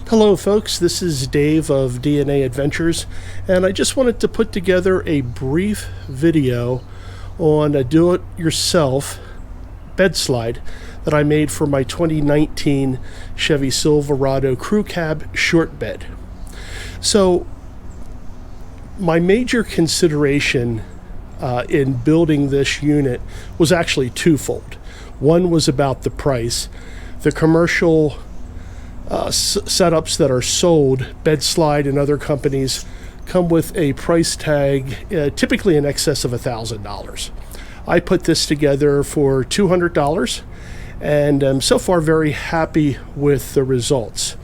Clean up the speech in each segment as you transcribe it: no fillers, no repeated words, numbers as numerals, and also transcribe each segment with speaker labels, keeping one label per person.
Speaker 1: Hello folks, this is Dave of DNA Adventures, and I just wanted to put together a brief video on a do-it-yourself bed slide that I made for my 2019 Chevy Silverado crew cab short bed. So my major consideration in building this unit was actually twofold. One was about the price. The commercial setups that are sold, Bedslide and other companies, come with a price tag typically in excess of $1,000. I put this together for $200 and am so far very happy with the results.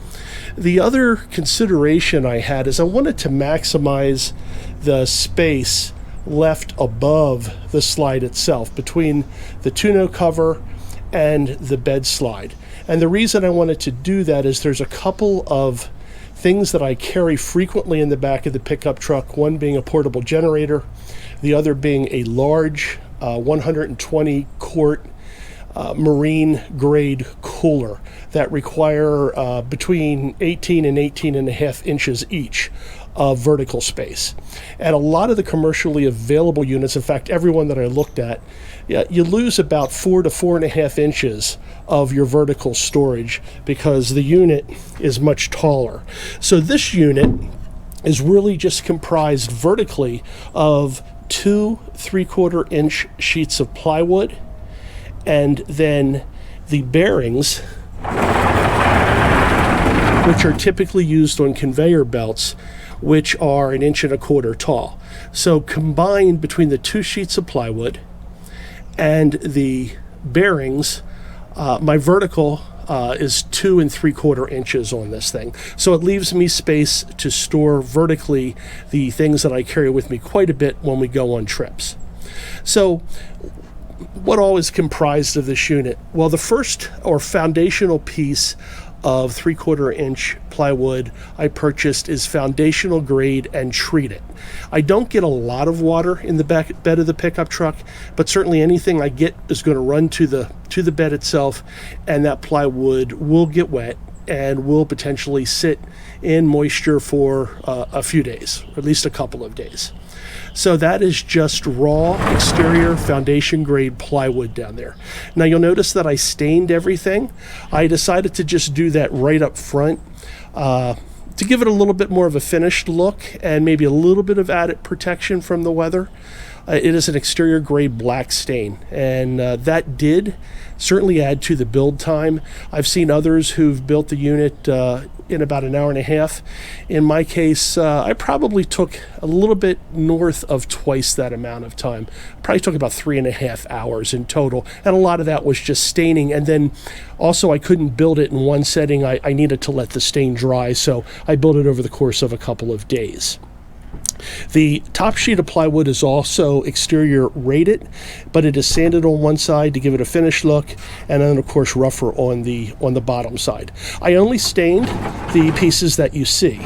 Speaker 1: The other consideration I had is I wanted to maximize the space left above the slide itself between the tonneau cover and the bed slide. And the reason I wanted to do that is there's a couple of things that I carry frequently in the back of the pickup truck, one being a portable generator, the other being a large 120 quart marine grade cooler that require between 18 and 18 and a half inches each of vertical space. And a lot of the commercially available units, in fact every one that I looked at, you lose about 4 to 4.5 inches of your vertical storage because the unit is much taller. So this unit is really just comprised vertically of 2 3/4 inch sheets of plywood, and then the bearings, which are typically used on conveyor belts, which are 1.25 inches tall. So combined between the 2 sheets of plywood and the bearings, my vertical is 2 3/4 inches on this thing. So it leaves me space to store vertically the things that I carry with me quite a bit when we go on trips. So what all is comprised of this unit? Well, the first or foundational piece of 3/4 inch plywood I purchased is foundational grade and treated. I don't get a lot of water in the back bed of the pickup truck, but certainly anything I get is going to run to the bed itself, and that plywood will get wet and will potentially sit in moisture for a few days, or at least a couple of days. So that is just raw exterior foundation grade plywood down there. Now you'll notice that I stained everything. I decided to just do that right up front to give it a little bit more of a finished look and maybe a little bit of added protection from the weather. It is an exterior grade black stain, and that did certainly add to the build time. I've seen others who've built the unit in about an hour and a half. In my case, I probably took a little bit north of twice that amount of time. Probably took about 3.5 hours in total, and a lot of that was just staining. And then also I couldn't build it in one setting. I needed to let the stain dry, so I built it over the course of a couple of days. The top sheet of plywood is also exterior rated, but it is sanded on one side to give it a finished look, and then of course rougher on the bottom side. I only stained the pieces that you see.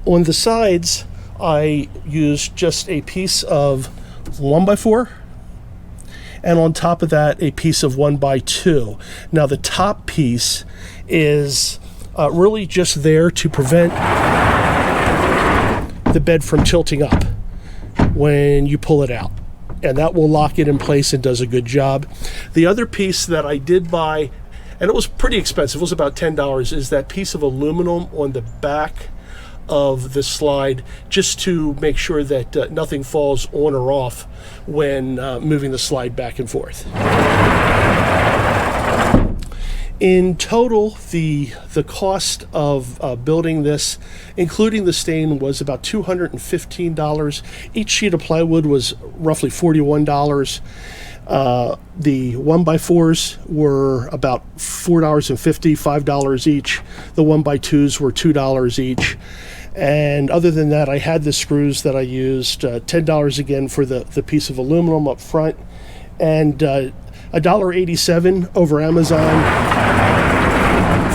Speaker 1: On the sides, I used just a piece of 1x4, and on top of that a piece of 1x2. Now the top piece is really just there to prevent the bed from tilting up when you pull it out, and that will lock it in place and does a good job. The other piece that I did buy, and it was pretty expensive, it was about $10, is that piece of aluminum on the back of the slide, just to make sure that nothing falls on or off when moving the slide back and forth. In total, the cost of building this, including the stain, was about $215. Each sheet of plywood was roughly $41. The 1x4s were about $4.50, $5 each. The 1x2s were $2 each. And other than that, I had the screws that I used, $10 again for the piece of aluminum up front, and $1.87 over Amazon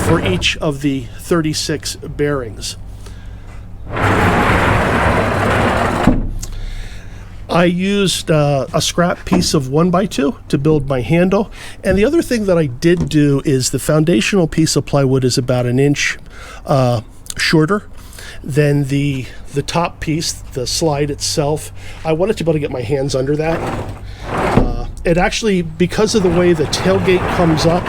Speaker 1: for each of the 36 bearings. I used a scrap piece of 1x2 to build my handle. And the other thing that I did do is the foundational piece of plywood is about an inch shorter than the top piece, the slide itself. I wanted to be able to get my hands under that. It actually, because of the way the tailgate comes up,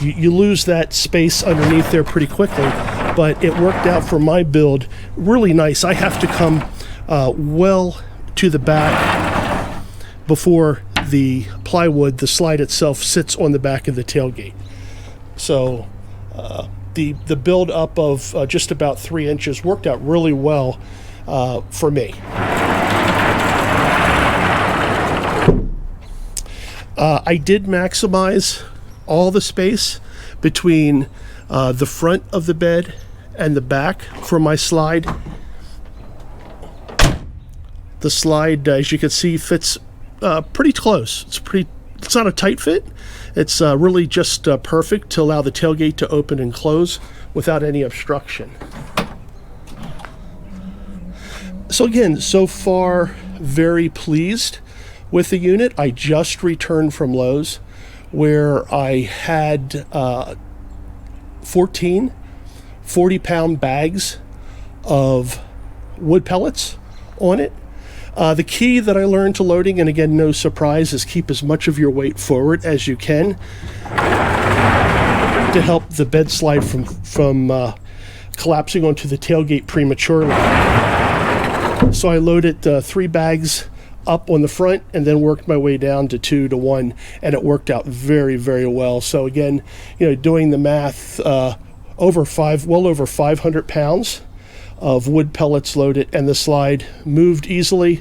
Speaker 1: you lose that space underneath there pretty quickly, but it worked out for my build really nice. I have to come well to the back before the plywood, the slide itself, sits on the back of the tailgate. So the build up of just about 3 inches worked out really well for me. I did maximize all the space between the front of the bed and the back for my slide. The slide, as you can see, fits pretty close. It's not a tight fit. It's really just perfect to allow the tailgate to open and close without any obstruction. So again, so far, very pleased with the unit. I just returned from Lowe's, where I had 14 40-pound bags of wood pellets on it. The key that I learned to loading, and again, no surprise, is keep as much of your weight forward as you can to help the bed slide from collapsing onto the tailgate prematurely. So I loaded 3 bags up on the front and then worked my way down to 2 to 1, and it worked out very, very well. So again, doing the math, well over 500 pounds of wood pellets loaded, and the slide moved easily.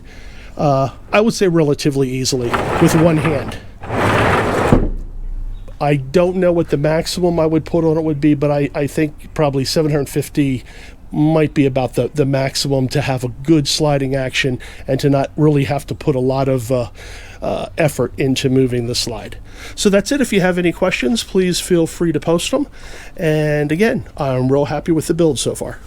Speaker 1: I would say relatively easily with one hand. I don't know what the maximum I would put on it would be, but I think probably 750 might be about the maximum to have a good sliding action and to not really have to put a lot of effort into moving the slide. So that's it. If you have any questions, please feel free to post them. And again, I'm real happy with the build so far.